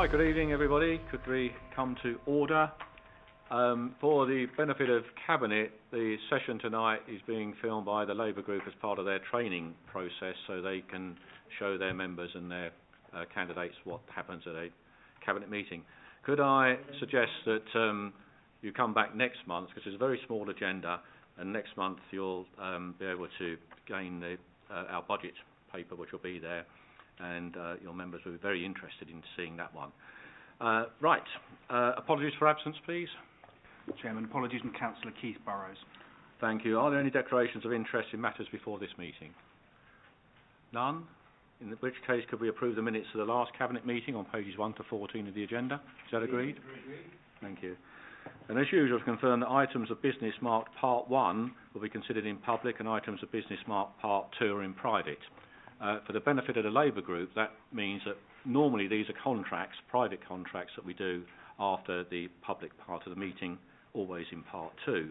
Right, good evening everybody. Could we come to order? For the benefit of Cabinet, the session tonight is being filmed by the Labour Group as part of their training process, so they can show their members and their candidates what happens at a Cabinet meeting. Could I suggest that you come back next month, because it's a very small agenda, and next month you'll be able to gain our budget paper, which will be there, and your members will be very interested in seeing that one. Apologies for absence, please. Chairman, apologies from Councillor Keith Burrows. Thank you. Are there any declarations of interest in matters before this meeting? None? In which case, could we approve the minutes of the last Cabinet meeting on pages 1 to 14 of the agenda? Is that agreed? Agreed. Thank you. And as usual, to confirm that items of business marked Part 1 will be considered in public and items of business marked Part 2 are in private. For the benefit of the Labour Group, that means that normally these are contracts, private contracts that we do after the public part of the meeting, always in Part 2.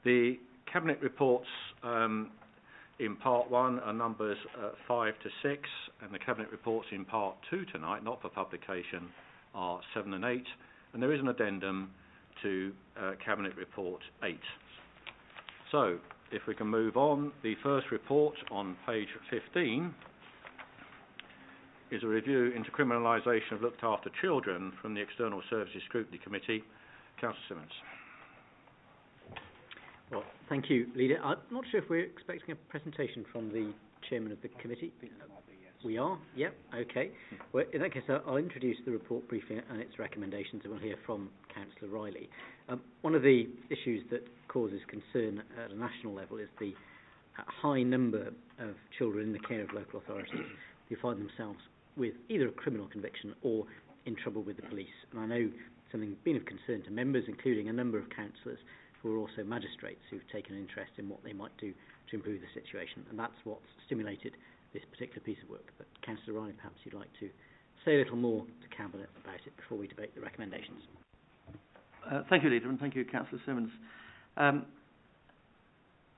The Cabinet reports in Part 1 are numbers 5 to 6, and the Cabinet reports in Part 2 tonight, not for publication, are 7 and 8, and there is an addendum to Cabinet Report 8. So, if we can move on, the first report on page 15 is a review into criminalisation of looked after children from the External Services Scrutiny Committee. Councillor Simmons. Well, thank you, Leader. I'm not sure if we're expecting a presentation from the Chairman of the Committee. We are? Yep, okay. Well, in that case, I'll introduce the report briefly and its recommendations, and we'll hear from Councillor Riley. One of the issues that causes concern at a national level is the high number of children in the care of local authorities who find themselves with either a criminal conviction or in trouble with the police. And I know something been of concern to members, including a number of councillors who are also magistrates who've taken an interest in what they might do to improve the situation. And that's what's stimulated this particular piece of work. But Councillor Riley, perhaps you'd like to say a little more to Cabinet about it before we debate the recommendations. Thank you, Leader, and thank you, Councillor Simmons.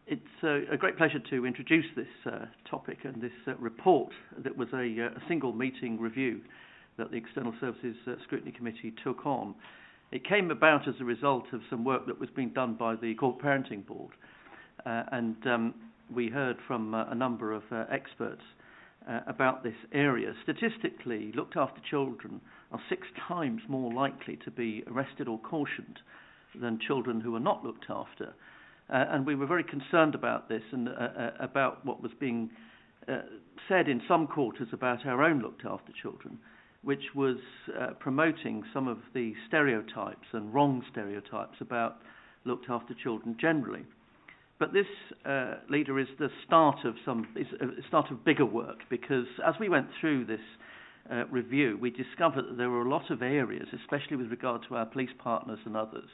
It's a great pleasure to introduce this topic and this report that was a single meeting review that the External Services Scrutiny Committee took on. It came about as a result of some work that was being done by the Court Parenting Board, and we heard from a number of experts about this area. Statistically, looked after children are 6 times more likely to be arrested or cautioned than children who are not looked after. And we were very concerned about this and about what was being said in some quarters about our own looked after children, which was promoting some of the stereotypes and wrong stereotypes about looked after children generally. But this, Leader, is the start of bigger work, because as we went through this review, we discovered that there were a lot of areas, especially with regard to our police partners and others,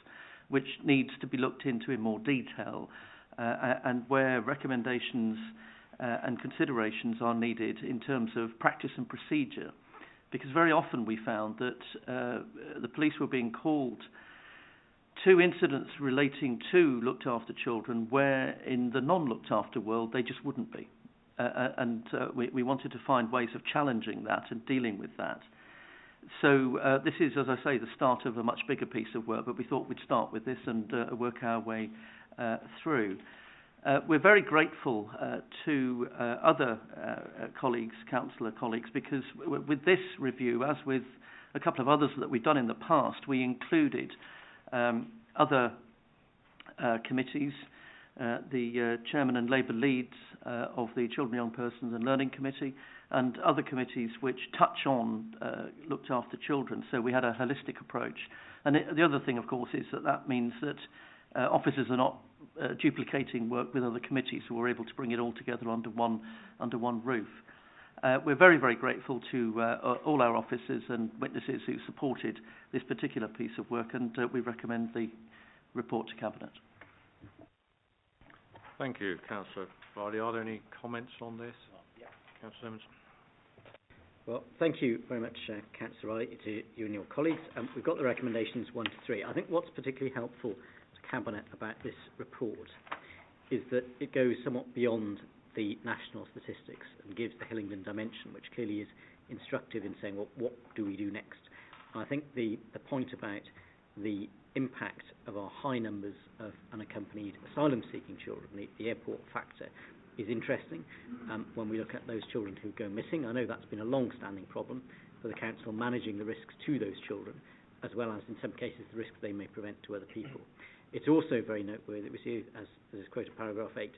which needs to be looked into in more detail, and where recommendations and considerations are needed in terms of practice and procedure. Because very often we found that the police were being called to incidents relating to looked after children where in the non-looked after world they just wouldn't be. And we wanted to find ways of challenging that and dealing with that. So this is, as I say, the start of a much bigger piece of work, but we thought we'd start with this and work our way through. We're very grateful to other colleagues, councillor colleagues, because with this review, as with a couple of others that we've done in the past, we included other committees, the chairman and Labour leads of the Children, Young Persons and Learning Committee, and other committees which touch on looked after children. So we had a holistic approach. And the other thing, of course, is that means that officers are not duplicating work with other committees, so we're able to bring it all together under one roof. We're very, very grateful to all our officers and witnesses who supported this particular piece of work, and we recommend the report to Cabinet. Thank you, Councillor Riley. Are there any comments on this? Councillor Simmons. Well, thank you very much, Councillor Riley, to you and your colleagues. We've got the recommendations 1 to 3. I think what's particularly helpful to Cabinet about this report is that it goes somewhat beyond the national statistics and gives the Hillingdon dimension, which clearly is instructive in saying, well, what do we do next? I think the point about the impact of our high numbers of unaccompanied asylum-seeking children, the airport factor, is interesting. When we look at those children who go missing, I know that's been a long-standing problem for the council, managing the risks to those children, as well as, in some cases, the risks they may prevent to other people. It's also very noteworthy that we see, as is quoted paragraph 8,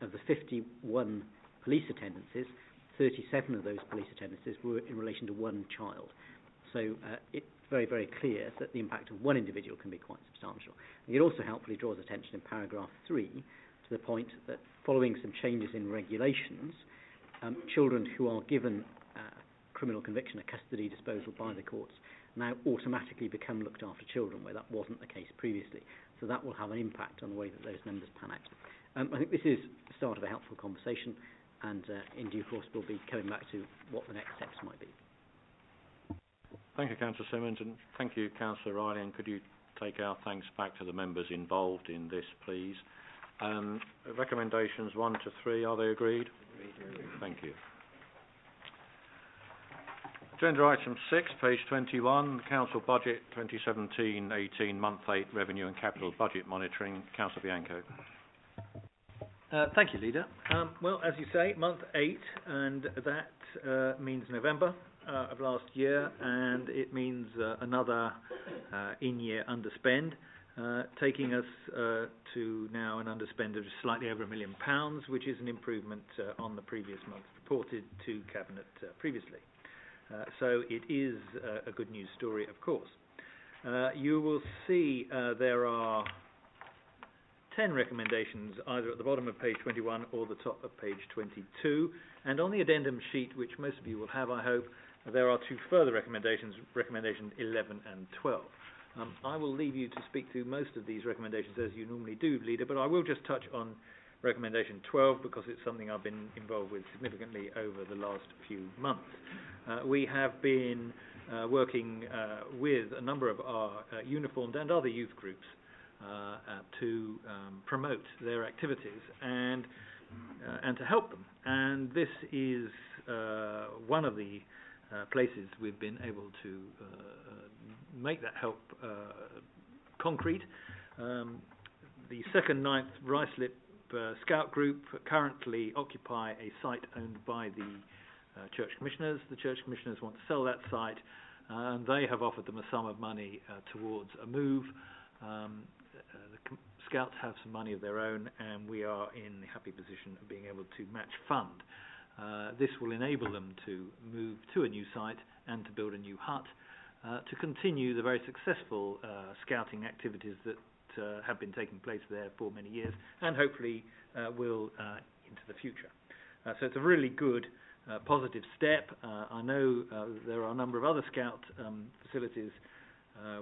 of the 51 police attendances, 37 of those police attendances were in relation to one child. So it's very, very clear that the impact of one individual can be quite substantial. And it also helpfully draws attention in paragraph 3 to the point that following some changes in regulations, children who are given criminal conviction, a custody disposal by the courts, now automatically become looked after children, where that wasn't the case previously. So that will have an impact on the way that those numbers pan out. I think this is the start of a helpful conversation, and in due course we'll be coming back to what the next steps might be. Thank you, Councillor Simmons, and thank you, Councillor Riley, and could you take our thanks back to the members involved in this, please. Recommendations 1 to 3, are they agreed? Agreed. Thank you. Agenda item 6, page 21, Council Budget 2017-18, Month 8, Revenue and Capital Budget Monitoring. Councillor Bianco. Thank you, Leader. Well, as you say, month 8, and that means November of last year, and it means another in-year underspend, taking us to now an underspend of slightly over £1 million, which is an improvement on the previous month reported to Cabinet previously. So it is a good news story, of course. You will see there are 10 recommendations either at the bottom of page 21 or the top of page 22, and on the addendum sheet, which most of you will have, I hope, there are 2 further recommendations, recommendations 11 and 12. I will leave you to speak to most of these recommendations as you normally do, Leader, but I will just touch on recommendation 12 because it's something I've been involved with significantly over the last few months. We have been working with a number of our uniformed and other youth groups to promote their activities and to help them. And this is one of the places we've been able to make that help concrete. The 2nd 9th Ruislip Scout Group currently occupy a site owned by the Church Commissioners. The Church Commissioners want to sell that site, and they have offered them a sum of money towards a move. The Scouts have some money of their own, and we are in the happy position of being able to match fund. This will enable them to move to a new site and to build a new hut to continue the very successful scouting activities that have been taking place there for many years, and hopefully will into the future. So it's a really good positive step. I know there are a number of other Scout facilities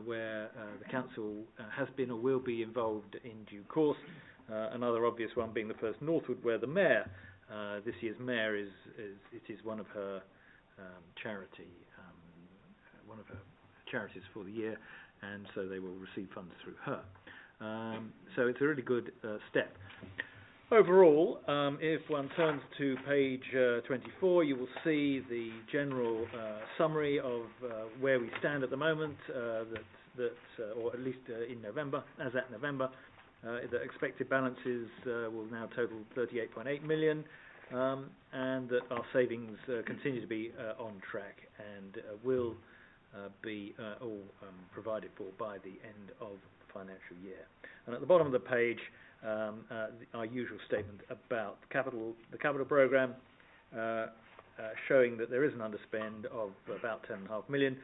where the Council has been or will be involved in due course. Another obvious one being the First Northwood, where the Mayor, this year's Mayor, is one of her one of her charities for the year, and so they will receive funds through her. So it's a really good step. Overall, if one turns to page 24, you will see the general summary of where we stand at the moment, or at least in November, as at November. The expected balances will now total 38.8 million, and that our savings continue to be on track and will be all provided for by the end of the financial year. And at the bottom of the page, our usual statement about the capital programme, showing that there is an underspend of about 10.5 million,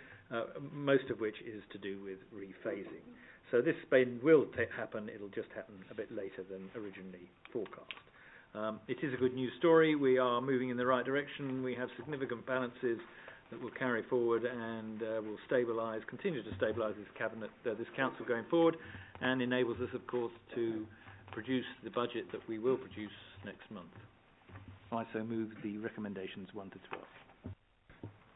most of which is to do with rephasing. So this spend will happen, it'll just happen a bit later than originally forecast. It is a good news story. We are moving in the right direction. We have significant balances that will carry forward and will continue to stabilise this council going forward, and enables us, of course, to produce the budget that we will produce next month. I so move the recommendations 1 to 12.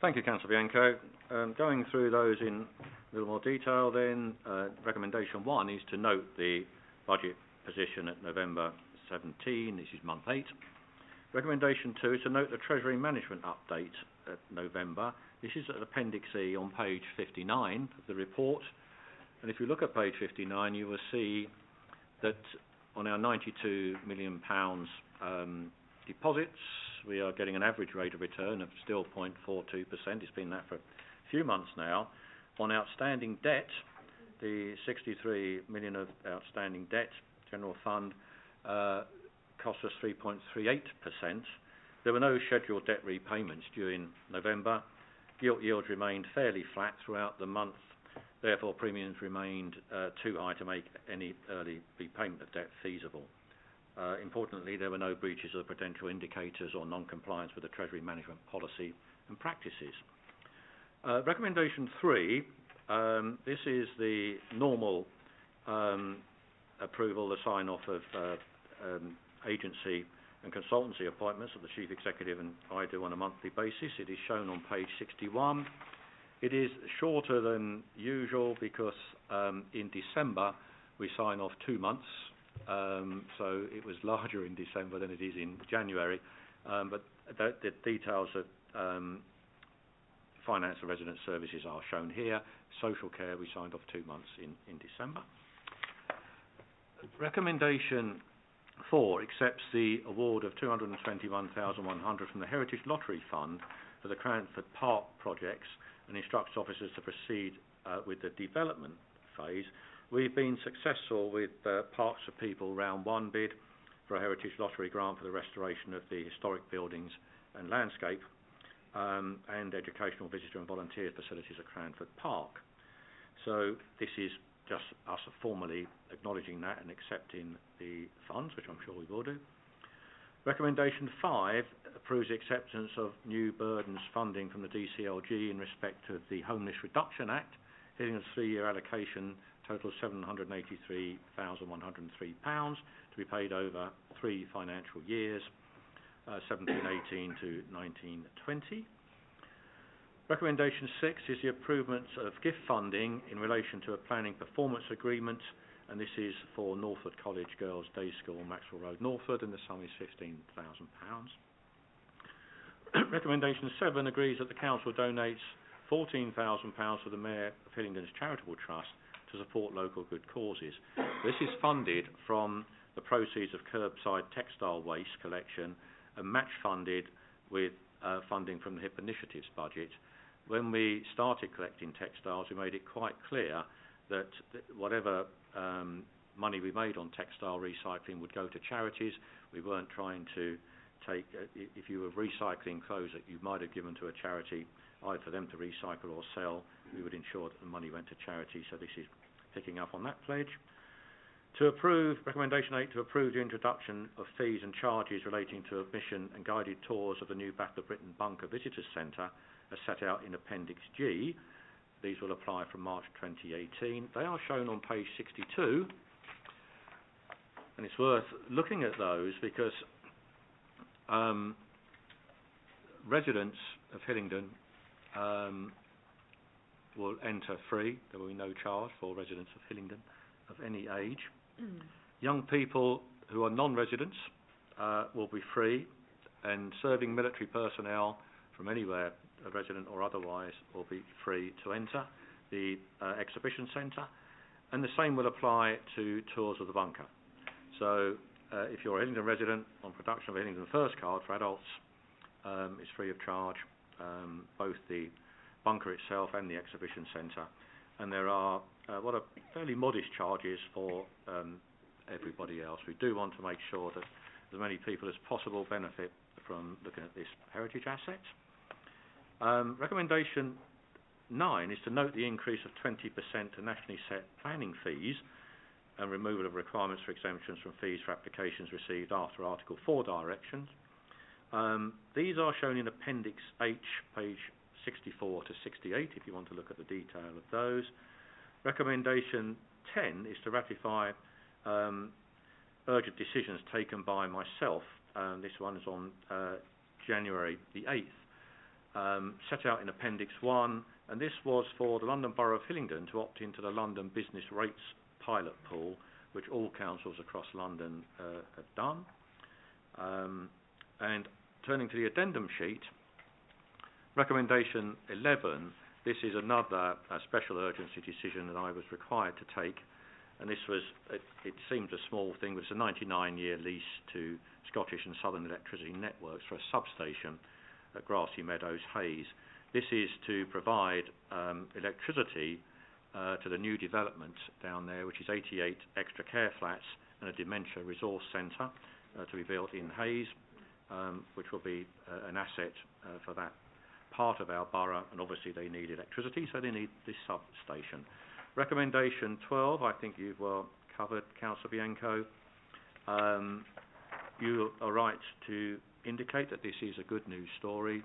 Thank you, Councillor Bianco. Going through those in a little more detail then, recommendation 1 is to note the budget position at November 17, this is month 8. Recommendation 2 is to note the Treasury Management update November. This is at Appendix E on page 59 of the report. And if you look at page 59, you will see that on our £92 million deposits, we are getting an average rate of return of still 0.42%. It's been that for a few months now. On outstanding debt, the 63 million of outstanding debt, general fund, cost us 3.38%. There were no scheduled debt repayments during November. Gilt yields remained fairly flat throughout the month. Therefore, premiums remained too high to make any early repayment of debt feasible. Importantly, there were no breaches of the prudential indicators or non-compliance with the Treasury management policy and practices. Recommendation 3, this is the normal approval, the sign-off of agency and consultancy appointments that the Chief Executive and I do on a monthly basis. It is shown on page 61. It is shorter than usual because in December we sign off 2 months, so it was larger in December than it is in January. But the details of finance and resident services are shown here. Social care, we signed off 2 months in December. Recommendation 4 accepts the award of £221,100 from the Heritage Lottery Fund for the Cranford Park projects and instructs officers to proceed with the development phase. We've been successful with Parks for People round 1 bid for a Heritage Lottery grant for the restoration of the historic buildings and landscape and educational visitor and volunteer facilities at Cranford Park. So this is just us formally acknowledging that and accepting the funds, which I'm sure we will do. Recommendation 5 approves the acceptance of new burdens funding from the DCLG in respect of the Homeless Reduction Act. Hillingdon's 3-year allocation totals £783,103 to be paid over 3 financial years, 17-18 to 19-20. Recommendation 6 is the approval of gift funding in relation to a planning performance agreement, and this is for Northwood College Girls' Day School, Maxwell Road, Northwood, and the sum is £15,000. Recommendation 7 agrees that the Council donates £14,000 for the Mayor of Hillingdon's Charitable Trust to support local good causes. This is funded from the proceeds of curbside textile waste collection and match funded with funding from the HIP Initiatives budget. When we started collecting textiles, we made it quite clear that whatever money we made on textile recycling would go to charities. We weren't trying to take, if you were recycling clothes that you might have given to a charity, either for them to recycle or sell, we would ensure that the money went to charity. So this is picking up on that pledge. To approve, recommendation 8, to approve the introduction of fees and charges relating to admission and guided tours of the new Battle of Britain Bunker Visitors Centre as set out in Appendix G. These will apply from March 2018. They are shown on page 62, and it's worth looking at those because residents of Hillingdon will enter free. There will be no charge for residents of Hillingdon of any age. Young people who are non-residents will be free, and serving military personnel from anywhere, a resident or otherwise, will be free to enter the exhibition centre, and the same will apply to tours of the bunker. So if you're a Hillingdon resident, on production of a Hillingdon First card for adults is free of charge, both the bunker itself and the exhibition centre. And there are what are fairly modest charges for everybody else. We do want to make sure that as many people as possible benefit from looking at this heritage asset. Recommendation 9 is to note the increase of 20% to nationally set planning fees and removal of requirements for exemptions from fees for applications received after Article 4 directions. These are shown in Appendix H, page 64 to 68, if you want to look at the detail of those. Recommendation 10 is to ratify urgent decisions taken by myself. This one is on January the 8th, set out in Appendix 1, and this was for the London Borough of Hillingdon to opt into the London Business Rates pilot pool, which all councils across London have done. And turning to the addendum sheet, Recommendation 11, this is another special urgency decision that I was required to take, and this was, it seemed a small thing, but it's a 99-year lease to Scottish and Southern Electricity Networks for a substation at Grassy Meadows, Hayes. This is to provide electricity to the new development down there, which is 88 extra care flats and a dementia resource centre to be built in Hayes, which will be an asset for that part of our borough, and obviously they need electricity, so they need this substation. Recommendation 12, I think you've well covered, Councillor Bianco. You are right to indicate that this is a good news story.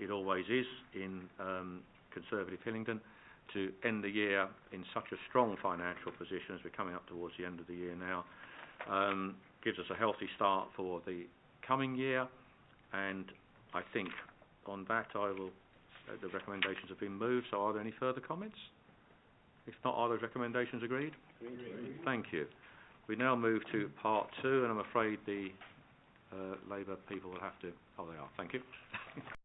It always is in Conservative Hillingdon, to end the year in such a strong financial position as we're coming up towards the end of the year now. Gives us a healthy start for the coming year, and I think on that the recommendations have been moved, so are there any further comments? If not, are those recommendations agreed? Agreed. Thank you. We now move to part 2, and I'm afraid the Labour people will have to... Oh, they are. Thank you.